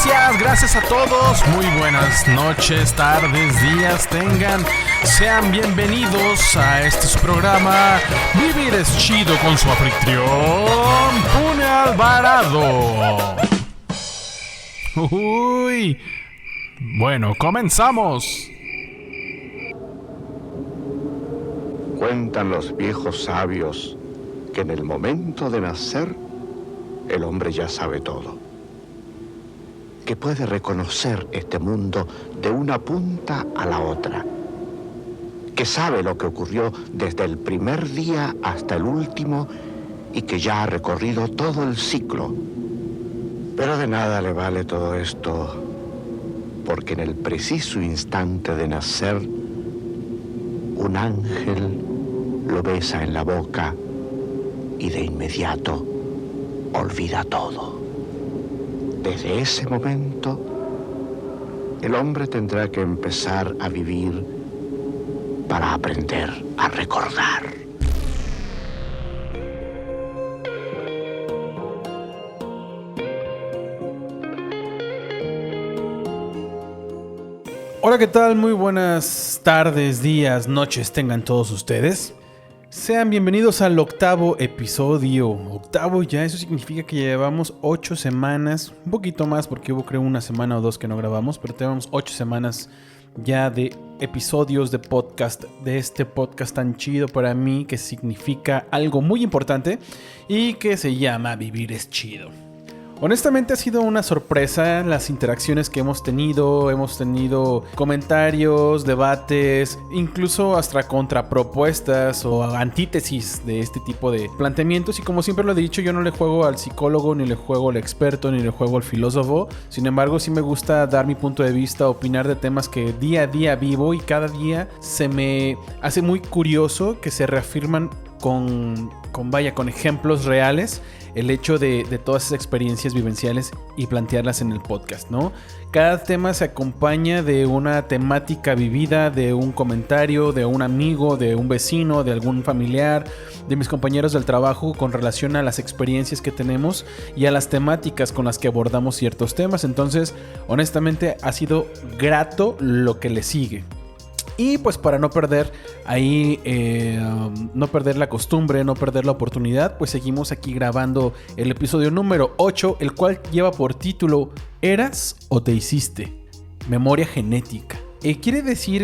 Gracias a todos. Muy buenas noches, tardes, días tengan. Sean bienvenidos a este su programa Vivir es Chido con su anfitrión Pune Alvarado. Uy. Bueno, comenzamos. Cuentan los viejos sabios que en el momento de nacer el hombre ya sabe todo, que puede reconocer este mundo de una punta a la otra, que sabe lo que ocurrió desde el primer día hasta el último y que ya ha recorrido todo el ciclo. Pero de nada le vale todo esto, porque en el preciso instante de nacer, un ángel lo besa en la boca y de inmediato olvida todo. Desde ese momento, el hombre tendrá que empezar a vivir para aprender a recordar. Hola, ¿qué tal? Muy buenas tardes, días, noches tengan todos ustedes. Sean bienvenidos al octavo episodio. Octavo ya, eso significa que llevamos 8 semanas, un poquito más porque hubo creo una semana o dos que no grabamos, pero tenemos 8 semanas ya de episodios de podcast, de este podcast tan chido para mí que significa algo muy importante y que se llama Vivir es Chido. Honestamente ha sido una sorpresa las interacciones que hemos tenido comentarios, debates, incluso hasta contrapropuestas o antítesis de este tipo de planteamientos. Y como siempre lo he dicho, yo no le juego al psicólogo, ni le juego al experto, ni le juego al filósofo. Sin embargo, sí me gusta dar mi punto de vista, opinar de temas que día a día vivo y cada día se me hace muy curioso que se reafirman con ejemplos reales el hecho de todas esas experiencias vivenciales y plantearlas en el podcast, ¿no? Cada tema se acompaña de una temática vivida, de un comentario, de un amigo, de un vecino, de algún familiar, de mis compañeros del trabajo con relación a las experiencias que tenemos y a las temáticas con las que abordamos ciertos temas. Entonces, honestamente, ha sido grato lo que le sigue. Y pues para no perder ahí, no perder la costumbre, no perder la oportunidad, pues seguimos aquí grabando el episodio número 8, el cual lleva por título ¿Eras o te hiciste? Memoria genética. Quiere decir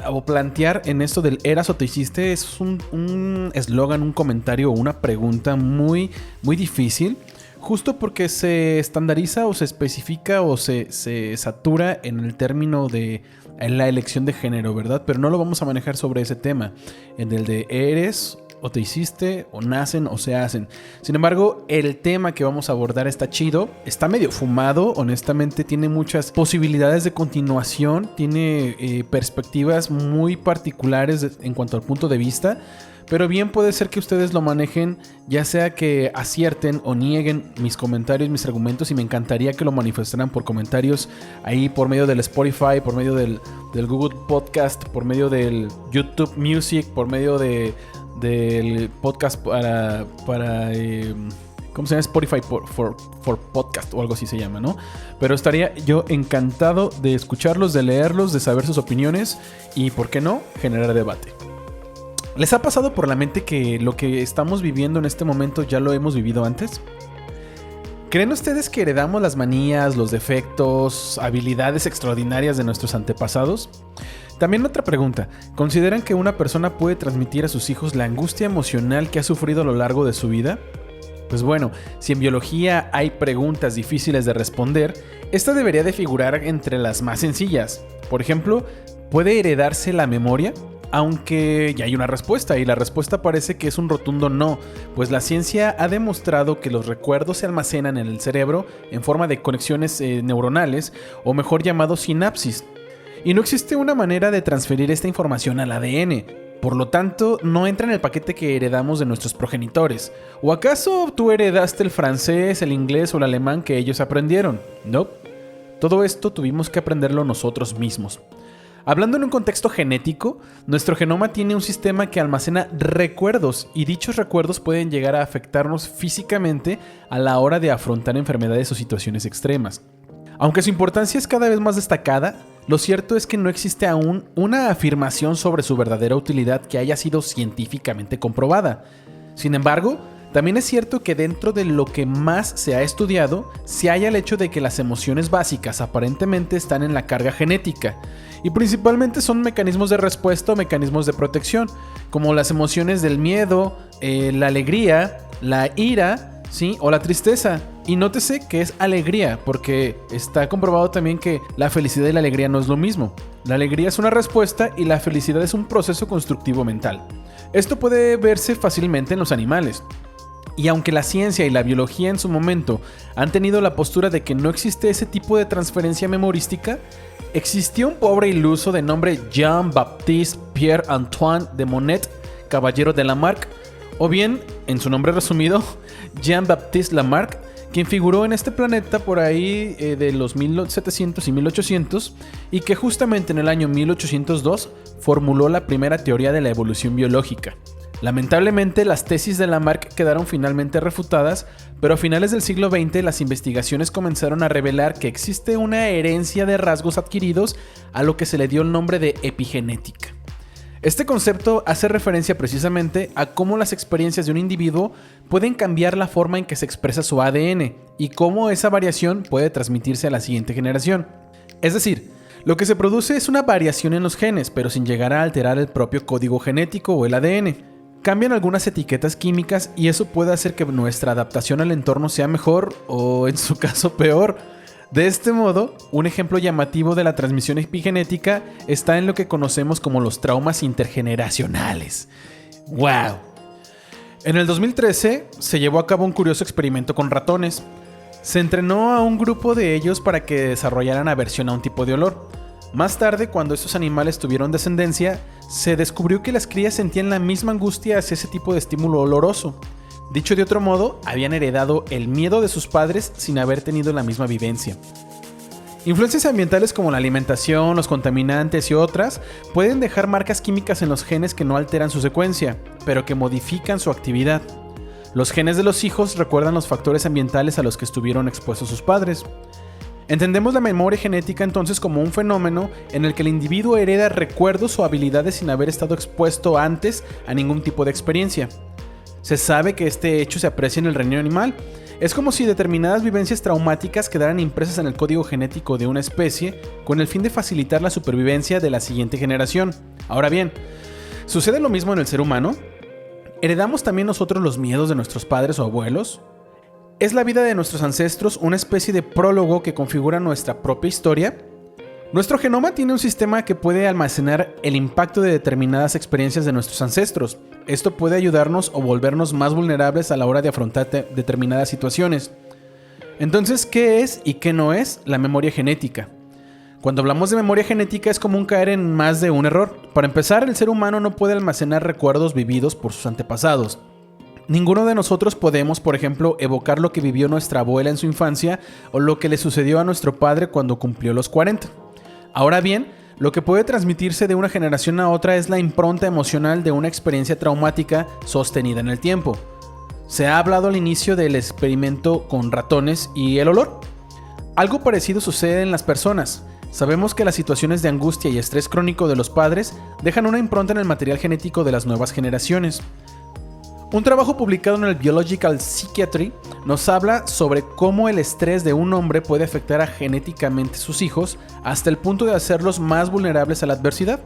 o plantear en esto del ¿eras o te hiciste? Es un eslogan, un comentario o una pregunta muy, muy difícil. Justo porque se estandariza o se especifica o se satura en el término de en la elección de género, ¿verdad? Pero no lo vamos a manejar sobre ese tema, en el de eres o te hiciste o nacen o se hacen. Sin embargo, el tema que vamos a abordar está chido, está medio fumado, honestamente tiene muchas posibilidades de continuación, tiene perspectivas muy particulares en cuanto al punto de vista. Pero bien puede ser que ustedes lo manejen, ya sea que acierten o nieguen mis comentarios, mis argumentos, y me encantaría que lo manifestaran por comentarios ahí por medio del Spotify, por medio del Google Podcast, por medio del YouTube Music, por medio del podcast para ¿cómo se llama? Spotify for Podcast o algo así se llama, ¿no? Pero estaría yo encantado de escucharlos, de leerlos, de saber sus opiniones y, ¿por qué no?, generar debate. ¿Les ha pasado por la mente que lo que estamos viviendo en este momento ya lo hemos vivido antes? ¿Creen ustedes que heredamos las manías, los defectos, habilidades extraordinarias de nuestros antepasados? También otra pregunta, ¿consideran que una persona puede transmitir a sus hijos la angustia emocional que ha sufrido a lo largo de su vida? Pues bueno, si en biología hay preguntas difíciles de responder, esta debería de figurar entre las más sencillas. Por ejemplo, ¿puede heredarse la memoria? Aunque ya hay una respuesta, y la respuesta parece que es un rotundo no, pues la ciencia ha demostrado que los recuerdos se almacenan en el cerebro en forma de conexiones neuronales, o mejor llamado sinapsis, y no existe una manera de transferir esta información al ADN. Por lo tanto, no entra en el paquete que heredamos de nuestros progenitores. ¿O acaso tú heredaste el francés, el inglés o el alemán que ellos aprendieron? No. Todo esto tuvimos que aprenderlo nosotros mismos. Hablando en un contexto genético, nuestro genoma tiene un sistema que almacena recuerdos, y dichos recuerdos pueden llegar a afectarnos físicamente a la hora de afrontar enfermedades o situaciones extremas. Aunque su importancia es cada vez más destacada, lo cierto es que no existe aún una afirmación sobre su verdadera utilidad que haya sido científicamente comprobada. Sin embargo, también es cierto que dentro de lo que más se ha estudiado, se halla el hecho de que las emociones básicas aparentemente están en la carga genética, y principalmente son mecanismos de respuesta o mecanismos de protección, como las emociones del miedo, la alegría, la ira, ¿sí? O la tristeza. Y nótese que es alegría, porque está comprobado también que la felicidad y la alegría no es lo mismo. La alegría es una respuesta y la felicidad es un proceso constructivo mental. Esto puede verse fácilmente en los animales. Y aunque la ciencia y la biología en su momento han tenido la postura de que no existe ese tipo de transferencia memorística, existió un pobre iluso de nombre Jean-Baptiste Pierre-Antoine de Monnet, caballero de Lamarck, o bien, en su nombre resumido, Jean-Baptiste Lamarck, quien figuró en este planeta por ahí de los 1700 y 1800 y que justamente en el año 1802 formuló la primera teoría de la evolución biológica. Lamentablemente, las tesis de Lamarck quedaron finalmente refutadas, pero a finales del siglo XX las investigaciones comenzaron a revelar que existe una herencia de rasgos adquiridos a lo que se le dio el nombre de epigenética. Este concepto hace referencia precisamente a cómo las experiencias de un individuo pueden cambiar la forma en que se expresa su ADN y cómo esa variación puede transmitirse a la siguiente generación. Es decir, lo que se produce es una variación en los genes, pero sin llegar a alterar el propio código genético o el ADN. Cambian algunas etiquetas químicas y eso puede hacer que nuestra adaptación al entorno sea mejor o, en su caso, peor. De este modo, un ejemplo llamativo de la transmisión epigenética está en lo que conocemos como los traumas intergeneracionales. ¡Wow! En el 2013 se llevó a cabo un curioso experimento con ratones. Se entrenó a un grupo de ellos para que desarrollaran aversión a un tipo de olor. Más tarde, cuando estos animales tuvieron descendencia, se descubrió que las crías sentían la misma angustia hacia ese tipo de estímulo oloroso. Dicho de otro modo, habían heredado el miedo de sus padres sin haber tenido la misma vivencia. Influencias ambientales como la alimentación, los contaminantes y otras pueden dejar marcas químicas en los genes que no alteran su secuencia, pero que modifican su actividad. Los genes de los hijos recuerdan los factores ambientales a los que estuvieron expuestos sus padres. Entendemos la memoria genética entonces como un fenómeno en el que el individuo hereda recuerdos o habilidades sin haber estado expuesto antes a ningún tipo de experiencia. Se sabe que este hecho se aprecia en el reino animal. Es como si determinadas vivencias traumáticas quedaran impresas en el código genético de una especie con el fin de facilitar la supervivencia de la siguiente generación. Ahora bien, ¿sucede lo mismo en el ser humano? ¿Heredamos también nosotros los miedos de nuestros padres o abuelos? ¿Es la vida de nuestros ancestros una especie de prólogo que configura nuestra propia historia? Nuestro genoma tiene un sistema que puede almacenar el impacto de determinadas experiencias de nuestros ancestros. Esto puede ayudarnos o volvernos más vulnerables a la hora de afrontar determinadas situaciones. Entonces, ¿qué es y qué no es la memoria genética? Cuando hablamos de memoria genética es común caer en más de un error. Para empezar, el ser humano no puede almacenar recuerdos vividos por sus antepasados. Ninguno de nosotros podemos, por ejemplo, evocar lo que vivió nuestra abuela en su infancia o lo que le sucedió a nuestro padre cuando cumplió los 40. Ahora bien, lo que puede transmitirse de una generación a otra es la impronta emocional de una experiencia traumática sostenida en el tiempo. Se ha hablado al inicio del experimento con ratones y el olor. Algo parecido sucede en las personas. Sabemos que las situaciones de angustia y estrés crónico de los padres dejan una impronta en el material genético de las nuevas generaciones. Un trabajo publicado en el Biological Psychiatry nos habla sobre cómo el estrés de un hombre puede afectar genéticamente a sus hijos hasta el punto de hacerlos más vulnerables a la adversidad.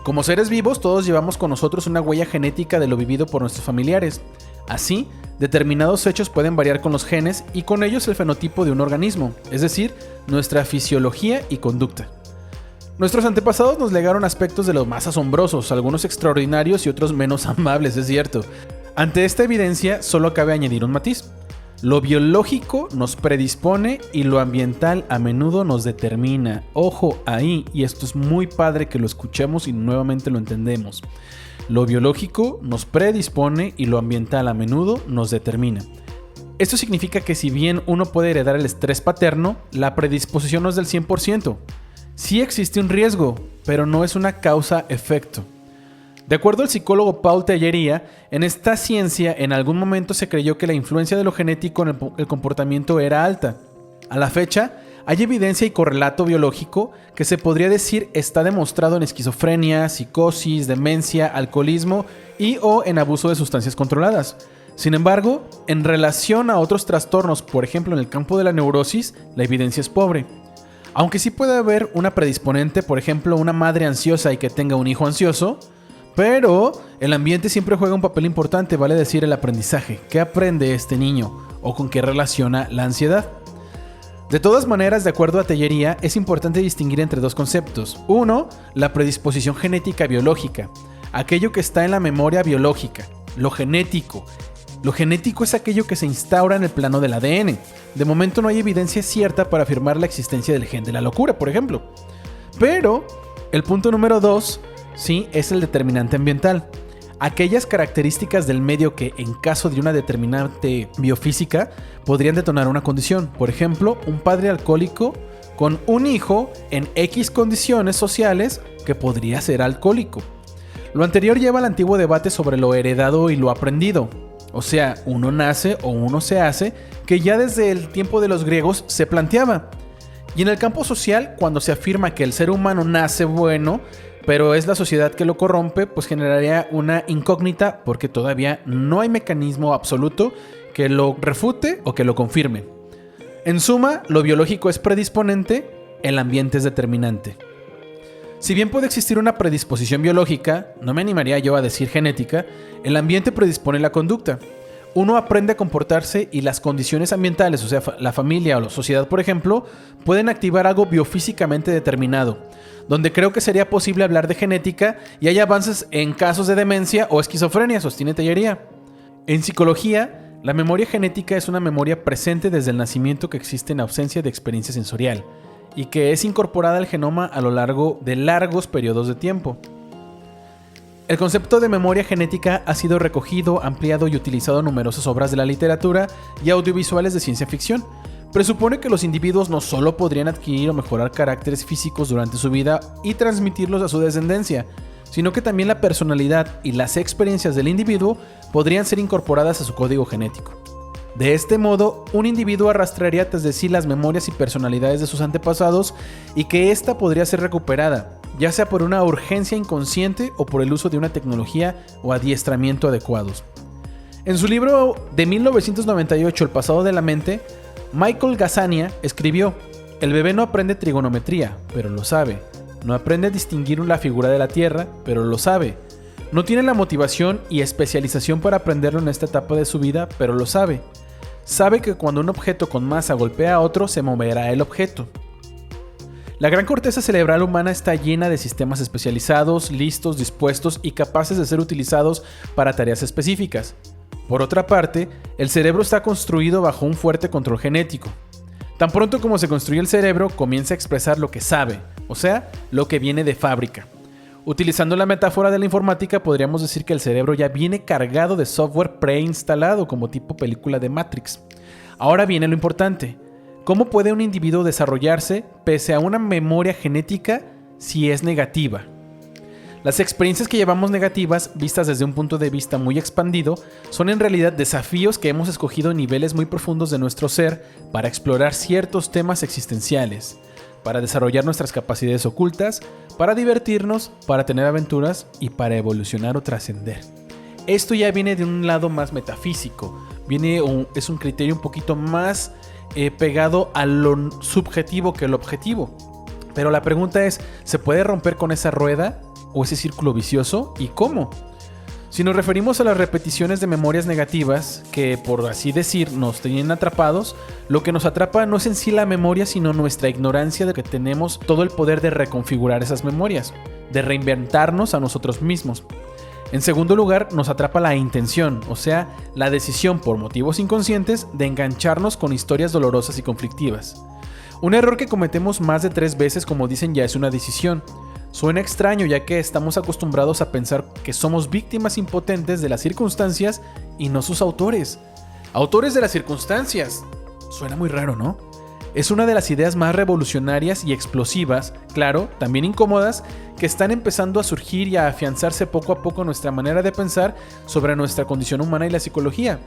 Como seres vivos, todos llevamos con nosotros una huella genética de lo vivido por nuestros familiares. Así, determinados hechos pueden variar con los genes y con ellos el fenotipo de un organismo, es decir, nuestra fisiología y conducta. Nuestros antepasados nos legaron aspectos de los más asombrosos, algunos extraordinarios y otros menos amables, es cierto. Ante esta evidencia, solo cabe añadir un matiz. Lo biológico nos predispone y lo ambiental a menudo nos determina. Ojo ahí, y esto es muy padre que lo escuchemos y nuevamente lo entendemos. Lo biológico nos predispone y lo ambiental a menudo nos determina. Esto significa que si bien uno puede heredar el estrés paterno, la predisposición no es del 100%. Sí existe un riesgo, pero no es una causa-efecto. De acuerdo al psicólogo Paul Tellería, en esta ciencia en algún momento se creyó que la influencia de lo genético en el comportamiento era alta. A la fecha, Hay evidencia y correlato biológico que se podría decir está demostrado en esquizofrenia, psicosis, demencia, alcoholismo y o en abuso de sustancias controladas. Sin embargo, en relación a otros trastornos, por ejemplo en el campo de la neurosis, la evidencia es pobre. Aunque sí puede haber una predisponente, por ejemplo una madre ansiosa y que tenga un hijo ansioso, pero el ambiente siempre juega un papel importante, vale decir el aprendizaje. ¿Qué aprende este niño? ¿O con qué relaciona la ansiedad? De todas maneras, de acuerdo a Tellería, es importante distinguir entre dos conceptos. Uno, la predisposición genética biológica, aquello que está en la memoria biológica, lo genético. Lo genético es aquello que se instaura en el plano del ADN. De momento no hay evidencia cierta para afirmar la existencia del gen de la locura, por ejemplo. Pero el punto número 2, sí, es el determinante ambiental. Aquellas características del medio que, en caso de una determinante biofísica, podrían detonar una condición. Por ejemplo, un padre alcohólico con un hijo en X condiciones sociales que podría ser alcohólico. Lo anterior lleva al antiguo debate sobre lo heredado y lo aprendido. O sea, uno nace o uno se hace, que ya desde el tiempo de los griegos se planteaba. Y en el campo social, cuando se afirma que el ser humano nace bueno, pero es la sociedad que lo corrompe, pues generaría una incógnita porque todavía no hay mecanismo absoluto que lo refute o que lo confirme. En suma, lo biológico es predisponente, el ambiente es determinante. Si bien puede existir una predisposición biológica, no me animaría yo a decir genética, el ambiente predispone la conducta. Uno aprende a comportarse y las condiciones ambientales, o sea, la familia o la sociedad, por ejemplo, pueden activar algo biofísicamente determinado, donde creo que sería posible hablar de genética y hay avances en casos de demencia o esquizofrenia, sostiene Tellería. En psicología, la memoria genética es una memoria presente desde el nacimiento que existe en ausencia de experiencia sensorial y que es incorporada al genoma a lo largo de largos periodos de tiempo. El concepto de memoria genética ha sido recogido, ampliado y utilizado en numerosas obras de la literatura y audiovisuales de ciencia ficción. Presupone que los individuos no solo podrían adquirir o mejorar caracteres físicos durante su vida y transmitirlos a su descendencia, sino que también la personalidad y las experiencias del individuo podrían ser incorporadas a su código genético. De este modo, un individuo arrastraría tras de sí las memorias y personalidades de sus antepasados y que ésta podría ser recuperada, ya sea por una urgencia inconsciente o por el uso de una tecnología o adiestramiento adecuados. En su libro de 1998, El pasado de la mente, Michael Gazzaniga escribió: el bebé no aprende trigonometría, pero lo sabe. No aprende a distinguir la figura de la Tierra, pero lo sabe. No tiene la motivación y especialización para aprenderlo en esta etapa de su vida, pero lo sabe. Sabe que cuando un objeto con masa golpea a otro, se moverá el objeto. La gran corteza cerebral humana está llena de sistemas especializados, listos, dispuestos y capaces de ser utilizados para tareas específicas. Por otra parte, el cerebro está construido bajo un fuerte control genético. Tan pronto como se construye el cerebro, comienza a expresar lo que sabe, o sea, lo que viene de fábrica. Utilizando la metáfora de la informática, podríamos decir que el cerebro ya viene cargado de software preinstalado como tipo película de Matrix. Ahora viene lo importante. ¿Cómo puede un individuo desarrollarse pese a una memoria genética si es negativa? Las experiencias que llevamos negativas, vistas desde un punto de vista muy expandido, son en realidad desafíos que hemos escogido en niveles muy profundos de nuestro ser para explorar ciertos temas existenciales, para desarrollar nuestras capacidades ocultas, para divertirnos, para tener aventuras y para evolucionar o trascender. Esto ya viene de un lado más metafísico, es un criterio un poquito más pegado a lo subjetivo que lo objetivo. Pero la pregunta es, ¿se puede romper con esa rueda o ese círculo vicioso? ¿Y cómo? Si nos referimos a las repeticiones de memorias negativas que, por así decir, nos tienen atrapados, lo que nos atrapa no es en sí la memoria, sino nuestra ignorancia de que tenemos todo el poder de reconfigurar esas memorias, de reinventarnos a nosotros mismos. En segundo lugar, nos atrapa la intención, o sea, la decisión por motivos inconscientes de engancharnos con historias dolorosas y conflictivas. Un error que cometemos más de 3 veces, como dicen, ya es una decisión. Suena extraño ya que estamos acostumbrados a pensar que somos víctimas impotentes de las circunstancias y no sus autores. Autores de las circunstancias. Suena muy raro, ¿no? Es una de las ideas más revolucionarias y explosivas, claro, también incómodas, que están empezando a surgir y a afianzarse poco a poco nuestra manera de pensar sobre nuestra condición humana y la psicología.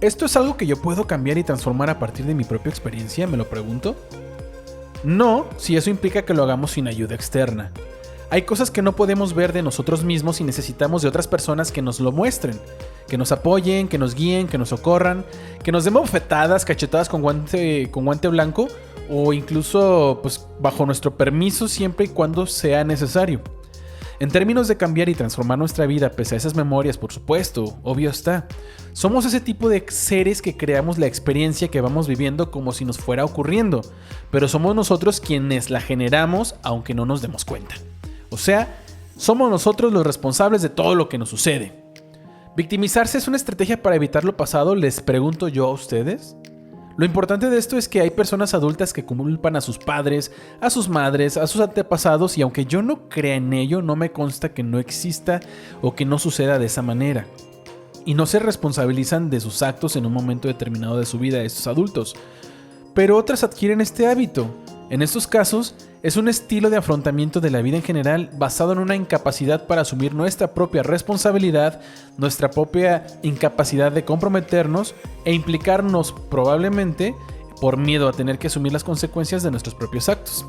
¿Esto es algo que yo puedo cambiar y transformar a partir de mi propia experiencia? Me lo pregunto. No si eso implica que lo hagamos sin ayuda externa. Hay cosas que no podemos ver de nosotros mismos y necesitamos de otras personas que nos lo muestren, que nos apoyen, que nos guíen, que nos socorran, que nos den bofetadas, cachetadas con guante blanco o incluso pues, bajo nuestro permiso siempre y cuando sea necesario. En términos de cambiar y transformar nuestra vida pese a esas memorias, por supuesto, obvio está. Somos ese tipo de seres que creamos la experiencia que vamos viviendo como si nos fuera ocurriendo, pero somos nosotros quienes la generamos aunque no nos demos cuenta. O sea, somos nosotros los responsables de todo lo que nos sucede. ¿Victimizarse es una estrategia para evitar lo pasado? Les pregunto yo a ustedes. Lo importante de esto es que hay personas adultas que culpan a sus padres, a sus madres, a sus antepasados y aunque yo no crea en ello, no me consta que no exista o que no suceda de esa manera. Y no se responsabilizan de sus actos en un momento determinado de su vida estos adultos. Pero otras adquieren este hábito. En estos casos, es un estilo de afrontamiento de la vida en general basado en una incapacidad para asumir nuestra propia responsabilidad, nuestra propia incapacidad de comprometernos e implicarnos probablemente por miedo a tener que asumir las consecuencias de nuestros propios actos.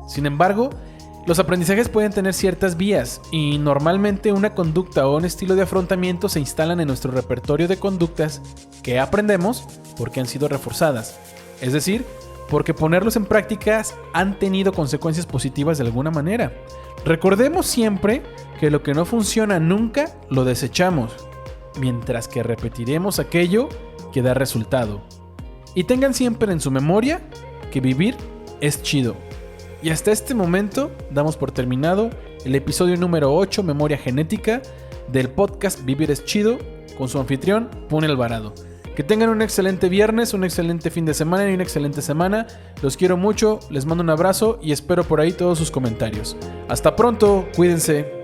Sin embargo, los aprendizajes pueden tener ciertas vías y normalmente una conducta o un estilo de afrontamiento se instalan en nuestro repertorio de conductas que aprendemos porque han sido reforzadas. Es decir, porque ponerlos en prácticas han tenido consecuencias positivas de alguna manera. Recordemos siempre que lo que no funciona nunca lo desechamos, mientras que repetiremos aquello que da resultado. Y tengan siempre en su memoria que vivir es chido. Y hasta este momento damos por terminado el episodio número 8, Memoria Genética, del podcast Vivir es Chido, con su anfitrión, Pune Alvarado. Que tengan un excelente viernes, un excelente fin de semana y una excelente semana. Los quiero mucho, les mando un abrazo y espero por ahí todos sus comentarios. Hasta pronto, cuídense.